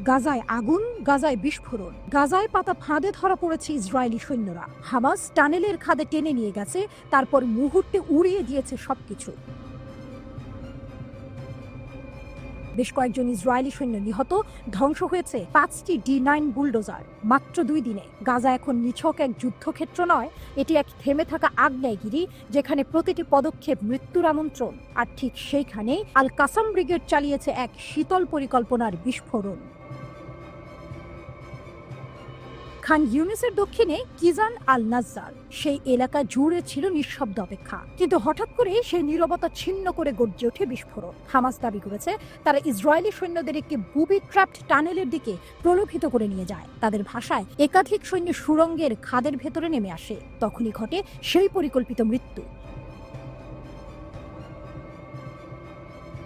গাজায় আগুন, গাজায় বিস্ফোরণ, গাজায় পাতা ফাঁদে ধরা পড়েছে ইসরায়েলি সৈন্যরা। হামাস টানেলের খাদে টেনে নিয়ে গেছে, তারপর মুহূর্তে উড়িয়ে দিয়েছে সবকিছু। বেশ কয়েকজন ইসরায়েলি সৈন্য নিহত, ধ্বংস হয়েছে 5টি D9 বুলডোজার। মাত্র 2 দিনে গাজা এখন নিছক এক যুদ্ধক্ষেত্র নয়, এটি এক থেমে থাকা আগ্নেয়গিরি, যেখানে প্রতিটি পদক্ষেপ মৃত্যুর আমন্ত্রণ। আর ঠিক সেইখানেই আল কাসাম ব্রিগেড চালিয়েছে এক শীতল পরিকল্পনার বিস্ফোরণ। খান ইউনিসের দক্ষিণে কিজান আল নাজ্জার, সেই এলাকা জুড়ে ছিল নিঃশব্দ অপেক্ষা, কিন্তু হঠাৎ করে সেই নীরবতা ছিন্ন করে গর্জে ওঠে বিস্ফোরণ। হামাস দাবি করেছে তারা ইসরায়েলি সৈন্যদের একটি বুবি ট্র্যাপড টানেলের দিকে প্রলোভিত করে নিয়ে যায়। তাদের ভাষায় একাধিক সৈন্য সুড়ঙ্গের খাদের ভেতরে নেমে আসে, তখনই ঘটে সেই পরিকল্পিত মৃত্যু।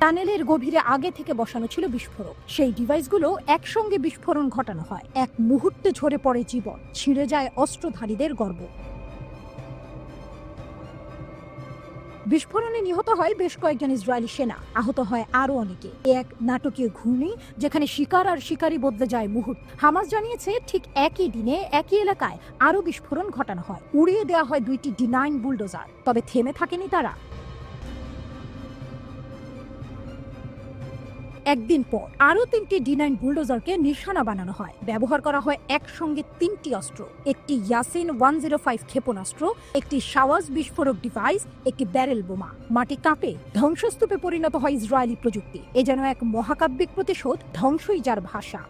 টানেলের গভীরে আগে থেকে বসানো ছিল বিস্ফোরক, সেই ডিভাইসগুলো একসঙ্গে বিস্ফোরণ ঘটানো হয়। এক মুহূর্তে ঝরে পড়ে জীবন, ছিঁড়ে যায় অস্ত্রধারীদের গর্ব। বিস্ফোরণে নিহত হয় বেশ কয়েকজন ইসরায়েলি সেনা, আহত হয় আরো অনেকে। এক নাটকীয় ঘূর্ণি, যেখানে শিকার আর শিকারী বদলে যায় মুহূর্ত। হামাস জানিয়েছে ঠিক একই দিনে একই এলাকায় আরো বিস্ফোরণ ঘটানো হয়, উড়িয়ে দেওয়া হয় 2টি D9 বুলডোজার। তবে থেমে থাকেনি তারা। একদিন পর আরো 3টি D9 বুলডোজারকে নিশানা বানানো হয়। ব্যবহার করা হয় একসঙ্গে 3টি অস্ত্র, একটি ইয়াসিন 105 ক্ষেপণাস্ত্র, একটি শাওয়াজ বিস্ফোরক ডিভাইস, একটি ব্যারেল বোমা। মাটি কাঁপে, ধ্বংসস্তূপে পরিণত হয় ইসরায়েলি প্রযুক্তি। এ যেন এক মহাকাব্যিক প্রতিশোধ, ধ্বংসই যার ভাষা।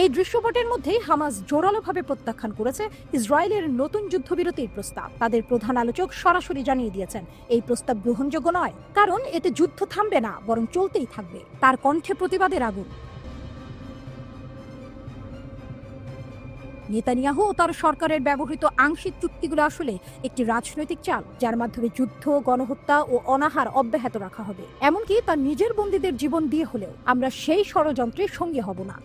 এই দৃশ্যপটের মধ্যেই হামাস জোরালোভাবে প্রত্যাখ্যান করেছে ইসরায়েলের নতুন যুদ্ধবিরতির প্রস্তাব। তাদের প্রধান আলোচক সরাসরি জানিয়ে দিয়েছেন এই প্রস্তাব গ্রহণযোগ্য নয়, কারণ এতে যুদ্ধ থামবে না, বরং চলতেই থাকবে। তার কণ্ঠে প্রতিবাদের আগুন। নেতানিয়াহু ও তার সরকারের ব্যবহৃত আংশিক চুক্তিগুলো আসলে একটি রাজনৈতিক চাল, যার মাধ্যমে যুদ্ধ, গণহত্যা ও অনাহার অব্যাহত রাখা হবে। এমনকি তার নিজের বন্দীদের জীবন দিয়ে হলেও আমরা সেই ষড়যন্ত্রের সঙ্গী হব না।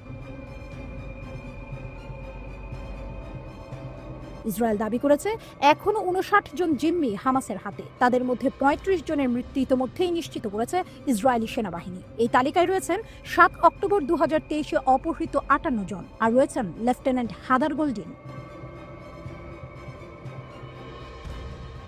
ইসরায়েল দাবি করেছে এখনো 59 জন জিম্মি হামাসের হাতে। তাদের মধ্যে 35 জনের মৃত্যু ইতোমধ্যেই নিশ্চিত করেছে ইসরায়েলি সেনাবাহিনী। এই তালিকায় রয়েছেন 7 অক্টোবর 2023-এ অপহৃত 58 জন, আর রয়েছেন লেফটেন্যান্ট হাদার গোল্ডিন।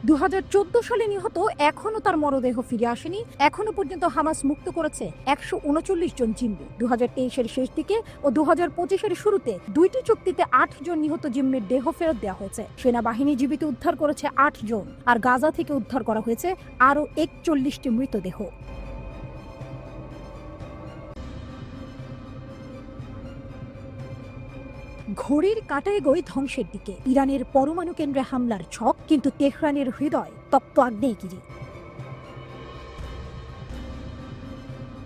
2014 সালে নিহত, এখনো তার মরদেহ ফিরে আসেনি। এখনো পর্যন্ত হামাস মুক্ত করেছে 139 জন জিম্মি। 2023-এর শেষ দিকে ও 2025-এর শুরুতে 2টি চুক্তিতে 8 জন নিহত জিম্মির দেহ ফেরত দেওয়া হয়েছে। সেনাবাহিনী জীবিত উদ্ধার করেছে 8 জন, আর গাজা থেকে উদ্ধার করা হয়েছে আরও 41টি মৃতদেহ। ঘড়ির কাঁটা এগোয় ধ্বংসের দিকে। ইরানের পরমাণু কেন্দ্রে হামলার ছক, কিন্তু তেহরানের হৃদয় তপ্ত আগ্নেয়গিরি।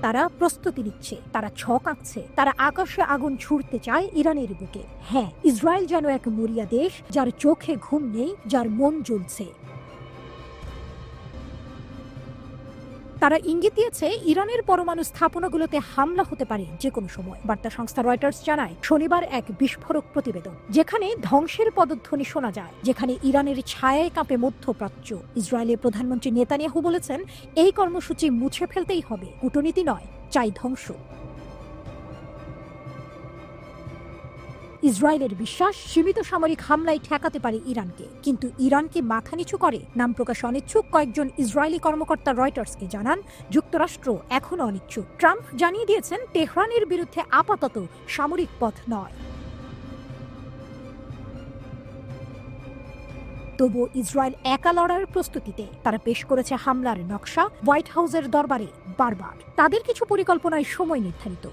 তারা প্রস্তুতি নিচ্ছে, তারা ছক আঁকছে, তারা আকাশে আগুন ছুড়তে চায় ইরানের বুকে। হ্যাঁ, ইসরায়েল যেন এক মরিয়া দেশ, যার চোখে ঘুম নেই, যার মন জ্বলছে। তারা ইঙ্গিত দিয়েছে ইরানের পরমাণু স্থাপনাগুলোতে হামলা হতে পারে যে কোনো সময়। বার্তা সংস্থা রয়টার্স জানায় শনিবার এক বিস্ফোরক প্রতিবেদন, যেখানে ধ্বংসের পদধ্বনি শোনা যায়, যেখানে ইরানের ছায়ায় কাঁপে মধ্যপ্রাচ্য। ইসরায়েলের প্রধানমন্ত্রী নেতানিয়াহু বলেছেন এই কর্মসূচি মুছে ফেলতেই হবে, কূটনীতি নয়, চাই ধ্বংস। ইসরায়েলের বিশ্বাস সীমিত সামরিক হামলায় ঠেকাতে পারে ইরানকে, কিন্তু ইরানকে মাথা নিচু করে। নাম প্রকাশ অনিচ্ছুক কয়েকজন ইসরায়েলি কর্মকর্তা রয়টার্সকে জানান যুক্তরাষ্ট্র এখনো অনিচ্ছুক। ট্রাম্প জানিয়ে দিয়েছেন তেহরানের বিরুদ্ধে আপাতত সামরিক পথ নয়। তবুও ইসরায়েল একা লড়ার প্রস্তুতিতে। তারা পেশ করেছে হামলার নকশা হোয়াইট হাউসের দরবারে বারবার। তাদের কিছু পরিকল্পনায় সময় নির্ধারিত।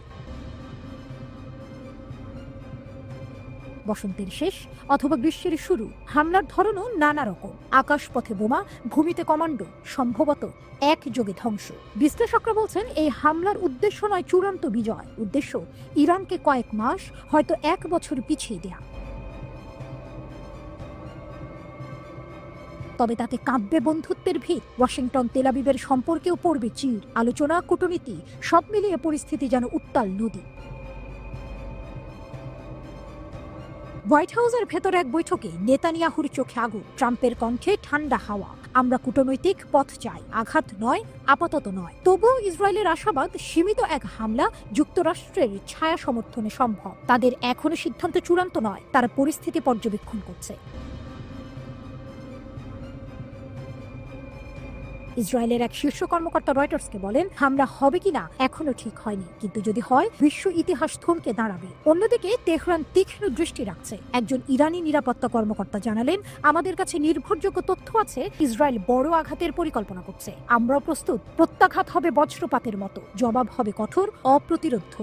বসন্তের শেষ অথবা গ্রীষ্মের শুরু। হামলার ধরনও নানা রকম। আকাশপথে বোমা, ভূমিতে কমান্ডো, সম্ভবত একযোগে ধ্বংস। বিশ্লেষকরা বলছেন এই হামলার উদ্দেশ্য নয় চূড়ান্ত বিজয়, উদ্দেশ্য ইরানকে কয়েক মাস, হয়তো 1 বছর পিছিয়ে দেয়া। তবে তাতে কাঁপবে বন্ধুত্বের ভিত। ওয়াশিংটন তেল আবিবের সম্পর্কেও পড়বে চির। আলোচনা, কূটনীতি সব মিলিয়ে পরিস্থিতি যেন উত্তাল নদী। হোয়াইট হাউসের ভেতরে এক বৈঠকে নেতানিয়াহুর চোখে আগুন, ট্রাম্পের কণ্ঠে ঠান্ডা হাওয়া। আমরা কূটনৈতিক পথ চাই, আঘাত নয়, আপাতত নয়। তবুও ইসরায়েলের আশাবাদ সীমিত এক হামলা যুক্তরাষ্ট্রের ছায়া সমর্থনে সম্ভব। তাদের এখনো সিদ্ধান্ত চূড়ান্ত নয়, তারা পরিস্থিতি পর্যবেক্ষণ করছে। ইসরায়েলের এক শীর্ষ কর্মকর্তা রয়টার্সকে বলেন, হামলা হবে কিনা এখনো ঠিক হয়নি, কিন্তু যদি হয় বিশ্ব ইতিহাস থমকে দাঁড়াবে। অন্যদিকে তেহরান তীক্ষ্ণ দৃষ্টি রাখছে। একজন ইরানি নিরাপত্তা কর্মকর্তা জানালেন, আমাদের কাছে নির্ভরযোগ্য তথ্য আছে, ইসরায়েল বড় আঘাতের পরিকল্পনা করছে। আমরাও প্রস্তুত। প্রত্যাঘাত হবে বজ্রপাতের মতো, জবাব হবে কঠোর, অপ্রতিরোধ্য।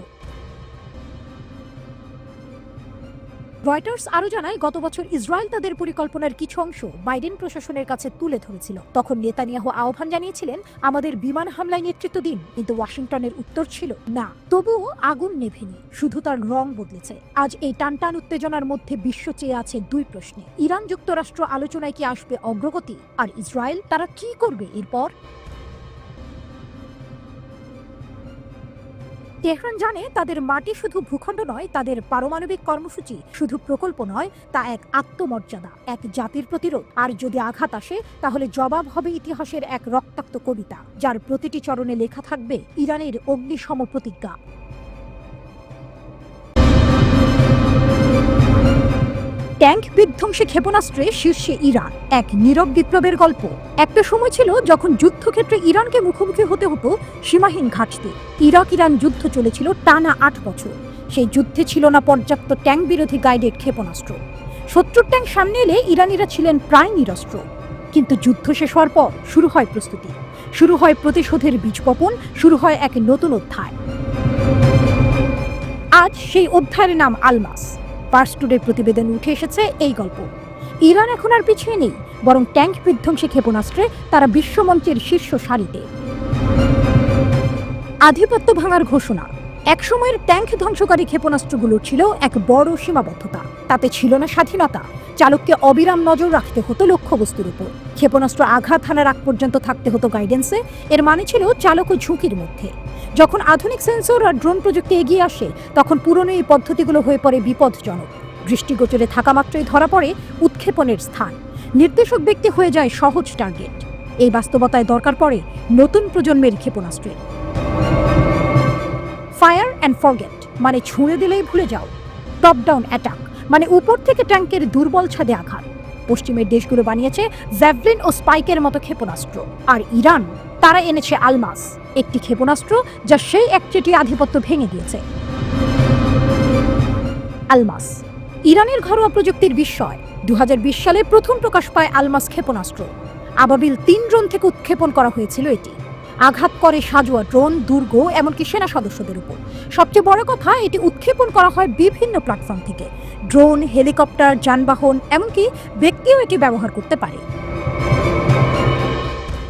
রয়টার্স আরও জানায়, গত বছর ইসরায়েল তাদের পরিকল্পনার কিছু অংশ বাইডেন প্রশাসনের কাছে তুলে ধরেছিল। তখন নেতানিয়াহু আহ্বান জানিয়েছিলেন, আমাদের বিমান হামলায় নেতৃত্ব দিন, কিন্তু ওয়াশিংটনের উত্তর ছিল না। তবুও আগুন নেভেনি, শুধু তার রং বদলেছে। আজ এই টানটান উত্তেজনার মধ্যে বিশ্ব চেয়ে আছে দুই প্রশ্নে। ইরান যুক্তরাষ্ট্র আলোচনায় কি আসবে অগ্রগতি, আর ইসরায়েল তারা কি করবে এরপর? তেহরান জানে তাদের মাটি শুধু ভূখণ্ড নয়, তাদের পারমাণবিক কর্মসূচি শুধু প্রকল্প নয়, তা এক আত্মমর্যাদা, এক জাতির প্রতিরোধ। আর যদি আঘাত আসে, তাহলে জবাব হবে ইতিহাসের এক রক্তাক্ত কবিতা, যার প্রতিটি চরণে লেখা থাকবে ইরানের অগ্নিসম প্রতিজ্ঞা। ট্যাঙ্ক বিধ্বংসী ক্ষেপণাস্ত্রে শীর্ষে ইরান, এক নীরব বিপ্লবের গল্প। একটা সময় ছিল যখন যুদ্ধক্ষেত্রে ইরানকে মুখোমুখি হতে হতো সীমাহীন ঘাটতি। ইরান যুদ্ধ চলেছিল টানা 8 বছর। সেই যুদ্ধে ছিল না পর্যাপ্ত ট্যাঙ্ক বিরোধী গাইডেড ক্ষেপণাস্ত্র। শত্রুর ট্যাঙ্ক সামনে এলে ইরানিরা ছিলেন প্রায় নিরস্ত্র। কিন্তু যুদ্ধ শেষ হওয়ার পর শুরু হয় প্রস্তুতি, শুরু হয় প্রতিশোধের বীজ বপন, শুরু হয় এক নতুন অধ্যায়। আজ সেই অধ্যায়ের নাম আলমাস। পার্স টুডের প্রতিবেদনে উঠে এসেছে এই গল্প। ইরান এখন আর পিছিয়ে নেই, বরং ট্যাঙ্ক বিধ্বংসী ক্ষেপণাস্ত্রে তারা বিশ্বমঞ্চের শীর্ষ সারিতে। আধিপত্য ভাঙার ঘোষণা। একসময়ের ট্যাঙ্ক ধ্বংসকারী ক্ষেপণাস্ত্রগুলো ছিল এক বড় সীমাবদ্ধতা। তাতে ছিল না স্বাধীনতা, চালককে অবিরাম নজর রাখতে হতো লক্ষ্যবস্তুর উপর। ক্ষেপণাস্ত্র আঘাত হানার আগ পর্যন্ত থাকতে হতো গাইডেন্সে। এর মানে ছিল চালক ও ঝুঁকির মধ্যে। যখন আধুনিক সেন্সর আর ড্রোন প্রযুক্তি এগিয়ে আসে, তখন পুরনো এই পদ্ধতিগুলো হয়ে পড়ে বিপজ্জনক। দৃষ্টিগোচরে থাকা মাত্রই ধরা পড়ে উৎক্ষেপণের স্থান। নির্দেশক ব্যক্তি হয়ে যায় সহজ টার্গেট। এই বাস্তবতায় দরকার পড়ে নতুন প্রজন্মের ক্ষেপণাস্ত্রের। ফায়ার অ্যান্ড ফরগেট মানে ছুঁড়ে দিলেই ভুলে যাও। টপ ডাউন অ্যাটাক মানে উপর থেকে ট্যাঙ্কের দুর্বল ছাদে আঘাত। পশ্চিমের দেশগুলো বানিয়েছে জ্যাভলিন ও স্পাইকের মতো ক্ষেপণাস্ত্র, আর ইরান তারা এনেছে আলমাস, একটি ক্ষেপণাস্ত্র যা সেই একচেটিয়া আধিপত্য ভেঙে দিয়েছে। আলমাস ইরানের ঘরোয়া প্রযুক্তির বিস্ময়। 2020 সালে প্রথম প্রকাশ পায় আলমাস ক্ষেপণাস্ত্র। আবাবিল 3 ড্রোন থেকে উৎক্ষেপণ করা হয়েছিল এটি। আঘাত করে সাজোয়া ড্রোন, দুর্গ, এমনকি সেনা সদস্যদের উপর। সবচেয়ে বড় কথা, এটি উৎক্ষেপণ করা হয় বিভিন্ন প্ল্যাটফর্ম থেকে। ড্রোন, হেলিকপ্টার, যানবাহন, এমনকি ব্যক্তিও এটি ব্যবহার করতে পারে।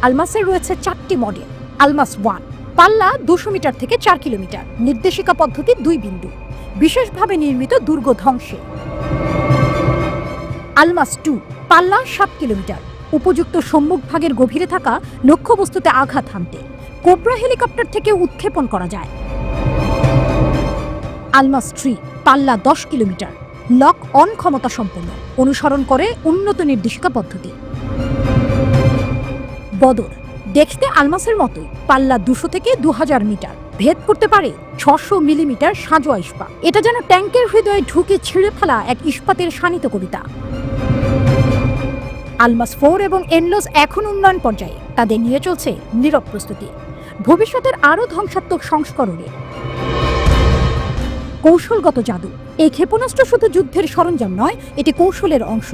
আলমাসের রয়েছে 4টি মডেল। আলমাস 1 পাল্লা 200 মিটার থেকে 4 কিলোমিটার, নির্দেশিকা পদ্ধতি 2 বিন্দু, বিশেষভাবে নির্মিত দুর্গ ধ্বংসে। আলমাস 2 পাল্লা 7 কিলোমিটার, উপযুক্ত সম্মুখ ভাগের গভীরে থাকা লক্ষ্যবস্তুতে আঘাত হানতে। কোবরা হেলিকপ্টার থেকে উৎক্ষেপণ করা যায়। আলমাস 3 পাল্লা 10 কিলোমিটার, লক অন ক্ষমতা সম্পন্ন, অনুসরণ করে উন্নত নির্দেশিকা পদ্ধতি। বদর দেখতে আলমাসের মতোই, পাল্লা 200 থেকে 2000 মিটার, ভেদ করতে পারে 600 মিলিমিটার সাজোয়া ইস্পাত। এটা যেন ট্যাঙ্কের হৃদয়ে ঢুকে ছিঁড়ে ফেলা এক ইস্পাতের শানিত কবিতা। আলমাস 4 এবং এনলোস এখন উন্নয়ন পর্যায়ে, তাদের নিয়ে চলছে নীরব প্রস্তুতি ভবিষ্যতের আরও ধ্বংসাত্মক সংস্করণে। কৌশলগত জাদু। এই ক্ষেপণাস্ত্র শুধু যুদ্ধের সরঞ্জাম নয়, এটি কৌশলের অংশ।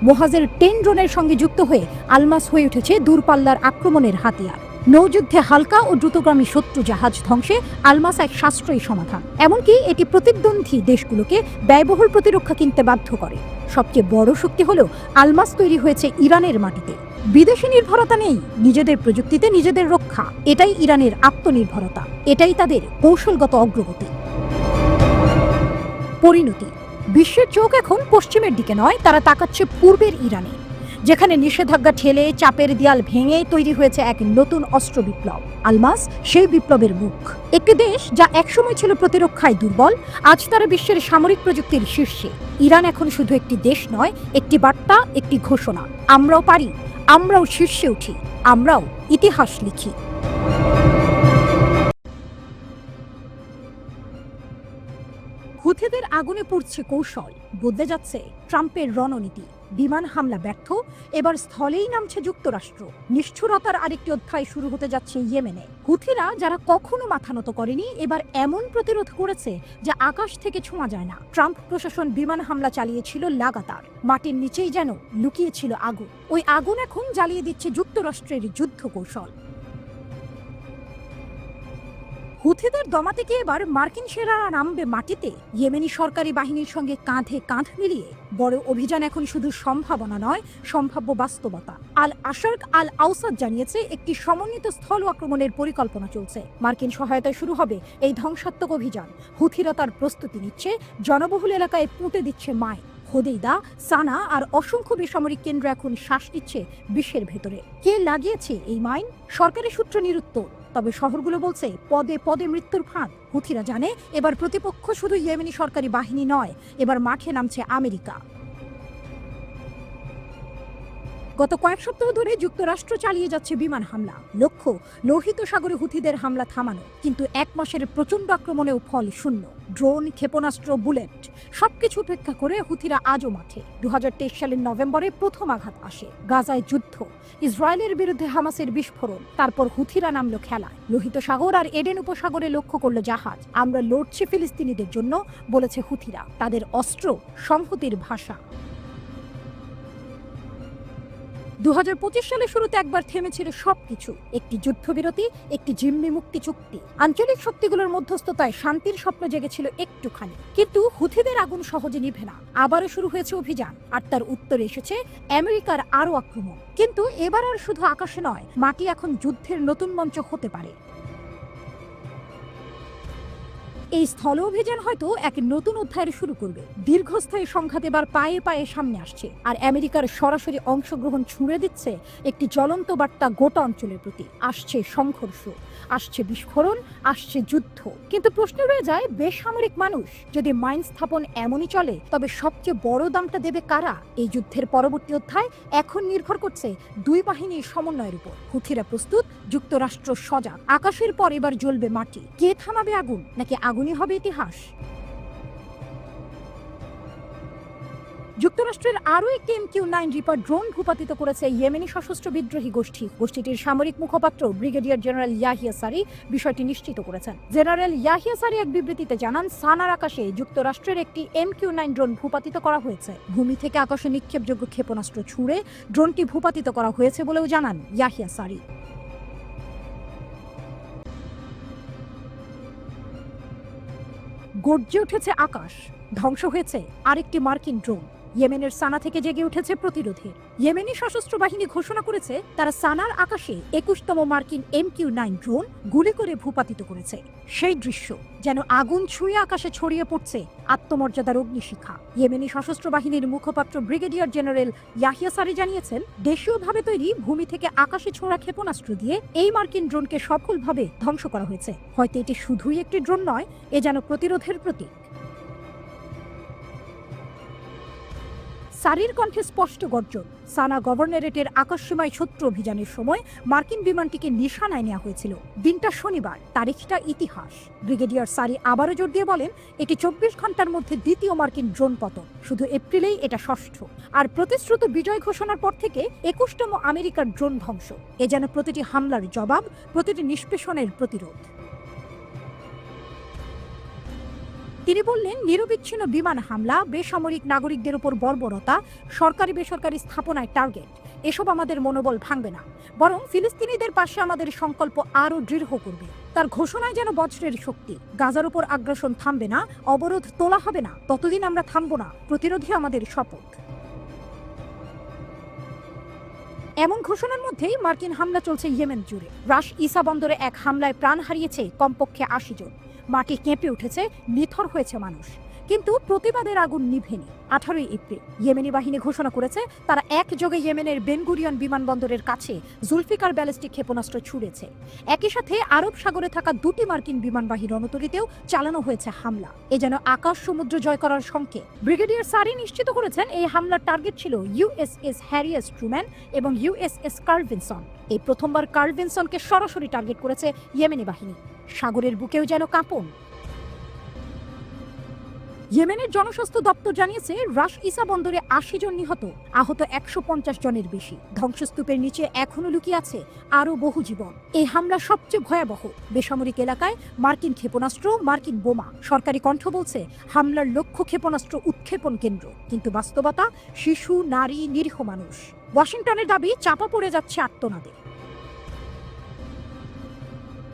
মোহাজের 10 ড্রোনের সঙ্গে যুক্ত হয়ে আলমাস হয়ে উঠেছে দূরপাল্লার আক্রমণের হাতিয়ার। নৌযুদ্ধে হালকা ও দ্রুতগামী শত্রু জাহাজ ধ্বংসে আলমাস এক সাশ্রয়ী সমাধান। এমনকি এটি প্রতিদ্বন্দ্বী দেশগুলোকে ব্যয়বহুল প্রতিরক্ষা কিনতে বাধ্য করে। সবচেয়ে বড় শক্তি হলো আলমাস তৈরি হয়েছে ইরানের মাটিতে। বিদেশি নির্ভরতা নেই, নিজেদের প্রযুক্তিতে নিজেদের রক্ষা। এটাই ইরানের আত্মনির্ভরতা, এটাই তাদের কৌশলগত অগ্রগতি। পরিণতি। বিশ্বের চোখ এখন পশ্চিমের দিকে নয়, তারা তাকাচ্ছে পূর্বের ইরানে। যেখানে নিষেধাজ্ঞা ঠেলে চাপের দেয়াল ভেঙে তৈরি হয়েছে এক নতুন অস্ত্র বিপ্লব। আলমাস সেই বিপ্লবের মুখ। একটি দেশ যা একসময় ছিল প্রতিরক্ষায় দুর্বল, আজ তারা বিশ্বের সামরিক প্রযুক্তির শীর্ষে। ইরান এখন শুধু একটি দেশ নয়, একটি বার্তা, একটি ঘোষণা। আমরাও পারি, আমরাও শীর্ষে উঠি, আমরাও ইতিহাস লিখি। হুথিদের আগুনে পুড়ছে কৌশল, বদলে যাচ্ছে ট্রাম্পের রণনীতি। বিমান হামলা ব্যর্থ, এবার স্থলেই নামছে যুক্তরাষ্ট্র। নিষ্ঠুরতার আরেকটি অধ্যায় শুরু হতে যাচ্ছে ইয়েমেনে। হুথিরা, যারা কখনো মাথা নত করেনি, এবার এমন প্রতিরোধ করেছে যা আকাশ থেকে ছোঁয়া যায় না। ট্রাম্প প্রশাসন বিমান হামলা চালিয়েছিল লাগাতার। মাটির নিচেই যেন লুকিয়েছিল আগুন। ওই আগুন এখন জ্বালিয়ে দিচ্ছে যুক্তরাষ্ট্রের যুদ্ধ কৌশল। হুথিদের দমাতে গিয়ে এবার মার্কিন সেনারা নামবে মাটিতে। ইয়েমেনি সরকারি বাহিনীর সঙ্গে কাঁধে কাঁধ মিলিয়ে বড় অভিযান এখন শুধু সম্ভাবনা নয়, সম্ভাব্য বাস্তবতা। আল আশার্ক আল আউসাদ জানিয়েছে একটি সমন্বিত স্থল আক্রমণের পরিকল্পনা চলছে। মার্কিন সহায়তায় শুরু হবে এই ধ্বংসাত্মক অভিযান। হুথিরা তার প্রস্তুতি নিচ্ছে, জনবহুল এলাকায় পুঁতে দিচ্ছে মাইন। হোদেইদা, সানা আর অসংখ্য বেসামরিক কেন্দ্র এখন শ্বাস নিচ্ছে বিশ্বের ভেতরে। কে লাগিয়েছে এই মাইন? সরকারি সূত্র নিরুত্তর, তবে শহরগুলো বলছে পদে পদে মৃত্যুর ফাঁদ। হুথিরা জানে এবার প্রতিপক্ষ শুধু ইয়েমেনি সরকারি বাহিনী নয়, এবার মাঠে নামছে আমেরিকা। গত কয়েক সপ্তাহ ধরে যুক্তরাষ্ট্র চালিয়ে যাচ্ছে বিমান হামলা। লক্ষ্য লোহিত সাগরে হুথিদের হামলা থামানো, কিন্তু এক মাসের প্রচণ্ড আক্রমণেও ফল শূন্য। ড্রোন, ক্ষেপণাস্ত্র, বুলেট সবকিছু উপেক্ষা করে হুথিরা আজও মাঠে। 2023 সালের নভেম্বরে প্রথম আঘাত আসে। গাজায় যুদ্ধ, ইসরায়েলের বিরুদ্ধে হামাসের বিস্ফোরণ, তারপর হুথিরা নামলো খেলায়। লোহিত সাগর আর এডেন উপসাগরে লক্ষ্য করলো জাহাজ। আমরা লড়ছি ফিলিস্তিনিদের জন্য, বলেছে হুথিরা। তাদের অস্ত্র সংহতির ভাষা। 2025 সালের শুরুতে একবার থেমেছিল সবকিছু। একটি যুদ্ধবিরতি, একটি জিম্মি মুক্তি চুক্তি। আঞ্চলিক শক্তিগুলোর মধ্যস্থতায় শান্তির স্বপ্ন জেগেছিল একটুখানি। কিন্তু হুথিদের আগুন সহজে নিভে না। আবারও শুরু হয়েছে অভিযান, আর তার উত্তরে এসেছে আমেরিকার আরও আক্রমণ। কিন্তু এবার আর শুধু আকাশে নয়, মাটি এখন যুদ্ধের নতুন মঞ্চ হতে পারে। এই স্থল অভিযান হয়তো এক নতুন অধ্যায়ের শুরু করবে। দীর্ঘস্থায়ী সংঘাত এবার পায়ে পায়ে সামনে আসছে, আর আমেরিকার সরাসরি অংশগ্রহণ ছুঁড়ে দিচ্ছে একটি জ্বলন্ত বার্তা গোটা অঞ্চলের প্রতি। আসছে সংঘর্ষ, আসছে বিস্ফোরণ, আসছে যুদ্ধ। কিন্তু প্রশ্ন রয়ে যায়, বেসামরিক মানুষ যদি মাইন স্থাপন এমনই চলে, তবে সবচেয়ে বড় দামটা দেবে কারা? এই যুদ্ধের পরবর্তী অধ্যায় এখন নির্ভর করছে দুই বাহিনীর সমন্বয়ের উপর। হুথিরা প্রস্তুত, যুক্তরাষ্ট্র সজাগ। আকাশের পর এবার জ্বলবে মাটি। কে থামাবে আগুন, নাকি আগুনই হবে ইতিহাস? যুক্তরাষ্ট্রের আরও একটি MQ-9 রিপার ড্রোন ভূপাতিত করেছে ইয়েমেনি সশস্ত্র বিদ্রোহী গোষ্ঠী। গোষ্ঠীটির সামরিক মুখপাত্র ব্রিগেডিয়ার জেনারেল ইয়াহিয়া সারি বিষয়টি নিশ্চিত করেছেন। জেনারেল ইয়াহিয়া সারি এক বিবৃতিতে জানান, সানার আকাশে যুক্তরাষ্ট্রের একটি MQ-9 ড্রোন ভূপাতিত করা হয়েছে। ভূমি থেকে আকাশে নিক্ষেপযোগ্য ক্ষেপণাস্ত্র ছুড়ে ড্রোনটি ভূপাতিত করা হয়েছে বলেও জানান ইয়াহিয়া সারি। গর্জে উঠেছে আকাশ, ধ্বংস হয়েছে আরেকটি মার্কিন ড্রোন। ইয়েমেনের সানা থেকে জেগে উঠেছে প্রতিরোধের। ইয়েমেনি সশস্ত্র বাহিনী ঘোষণা করেছে তারা সানার আকাশে 21তম মার্কিন MQ-9 ড্রোন গুলি করে ভূপাতিত করেছে। সেই দৃশ্য যেন আগুন ছুঁয়ে আকাশে ছড়িয়ে পড়ছে আত্মমর্যাদার অগ্নিশিখা। ইয়েমেনি সশস্ত্র বাহিনীর মুখপাত্র ব্রিগেডিয়ার জেনারেল ইয়াহিয়া সারি জানিয়েছেন, দেশীয়ভাবে তৈরি ভূমি থেকে আকাশে ছোড়া ক্ষেপণাস্ত্র দিয়ে এই মার্কিন ড্রোনকে সফলভাবে ধ্বংস করা হয়েছে। হয়তো এটি শুধুই একটি ড্রোন নয়, এ যেন প্রতিরোধের প্রতীক। সারির কণ্ঠে স্পষ্ট গর্জন। সানা গভর্নরেটের আকাশসীমায় শত্রু অভিযানের সময় মার্কিন বিমানটিকে নিশানায় নেওয়া হয়েছিল। দিনটা শনিবার, তারিখটা ইতিহাস। ব্রিগেডিয়ার সারি আবারও জোর দিয়ে বলেন, এটি 24 ঘন্টার মধ্যে দ্বিতীয় মার্কিন ড্রোন পতন। শুধু এপ্রিলেই এটা ষষ্ঠ। আর প্রতিশ্রুত বিজয় ঘোষণার পর থেকে 21তম আমেরিকার ড্রোন ধ্বংস। এ যেন প্রতিটি হামলার জবাব, প্রতিটি নিষ্পেষণের প্রতিরোধ। তিনি বললেন, নিরবিচ্ছিন্ন বিমান হামলা, বেসামরিক নাগরিকদের উপর বর্বরতা, সরকারি বেসরকারি স্থাপনায় টার্গেট, এসব আমাদের মনোবল ভাঙবে না, বরং ফিলিস্তিনিদের পাশে আমাদের সংকল্প আরও দৃঢ় করবে। তার ঘোষণায় যেন বজ্রের শক্তি। গাজার উপর আগ্রাসন থামবে না, অবরোধ তোলা হবে না, ততদিন আমরা থামব না। প্রতিরোধী আমাদের শপথ। এমন ঘোষণার মধ্যেই মার্কিন হামলা চলছে ইয়েমেন জুড়ে। রাস ইসা বন্দরে এক হামলায় প্রাণ হারিয়েছে কমপক্ষে 80 জন। মাটি কেঁপে উঠেছে, নিথর হয়েছে মানুষ। কিন্তু প্রতিবাদের আগুন নিভেনি। 18 এপ্রিল ইয়েমেনি বাহিনী ঘোষণা করেছে তারা একযোগে ইয়েমেনের বেনগুরিয়ন বিমানবন্দরের কাছে জুলফিকার ব্যালিস্টিক ক্ষেপণাস্ত্র ছুড়েছে। একই সাথে আরব সাগরে থাকা 2টি মার্কিন বিমানবাহী রণতরীতেও চালানো হয়েছে হামলা। এ যেন আকাশ সমুদ্র জয় করার সংকেত। ব্রিগেডিয়ার সারি নিশ্চিত করেছেন এই হামলার টার্গেট ছিল ইউএসএস হ্যারি এস ট্রুম্যান এবং ইউএসএস কার্ল ভিনসন। এই প্রথমবার কার্ল ভিনসনকে সরাসরি টার্গেট করেছে ইয়েমেনি বাহিনী। সাগরের বুকেও যেন কাঁপন। ইয়েমেনের জনস্বাস্থ্য দপ্তর জানিয়েছে রাস ইসা বন্দরে 80 জন নিহত, আহত 150 জনের বেশি। ধ্বংসস্তূপের নিচে এখনো লুকিয়ে আছে আরও বহু জীবন। এই হামলা সবচেয়ে ভয়াবহ। বেসামরিক এলাকায় মার্কিন ক্ষেপণাস্ত্র, মার্কিন বোমা। সরকারি কণ্ঠ বলছে হামলার লক্ষ্য ক্ষেপণাস্ত্র উৎক্ষেপণ কেন্দ্র, কিন্তু বাস্তবতা শিশু, নারী, নিরীহ মানুষ। ওয়াশিংটনের দাবি চাপা পড়ে যাচ্ছে আত্মনাদে।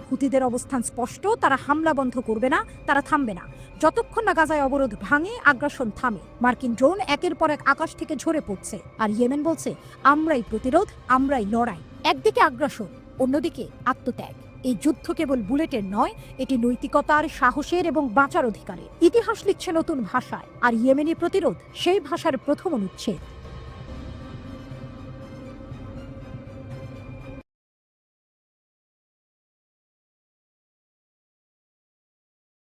হুতিদের অবস্থান স্পষ্ট, তারা হামলা বন্ধ করবে না, তারা থামবে না যতক্ষণ না গাজায় অবরোধ ভাঙে, আগ্রাসন থামে। মার্কিন ড্রোন একের পর এক আকাশ থেকে ঝরে পড়ছে, আর ইয়েমেন বলছে আমরাই প্রতিরোধ, আমরাই লড়াই। একদিকে আগ্রাসন, অন্যদিকে আত্মত্যাগ। এই যুদ্ধ কেবল বুলেটের নয়, এটি নৈতিকতার, সাহসের এবং বাঁচার অধিকারের। ইতিহাস লিখছে নতুন ভাষায়, আর ইয়েমেনি প্রতিরোধ সেই ভাষার প্রথম অনুচ্ছেদ।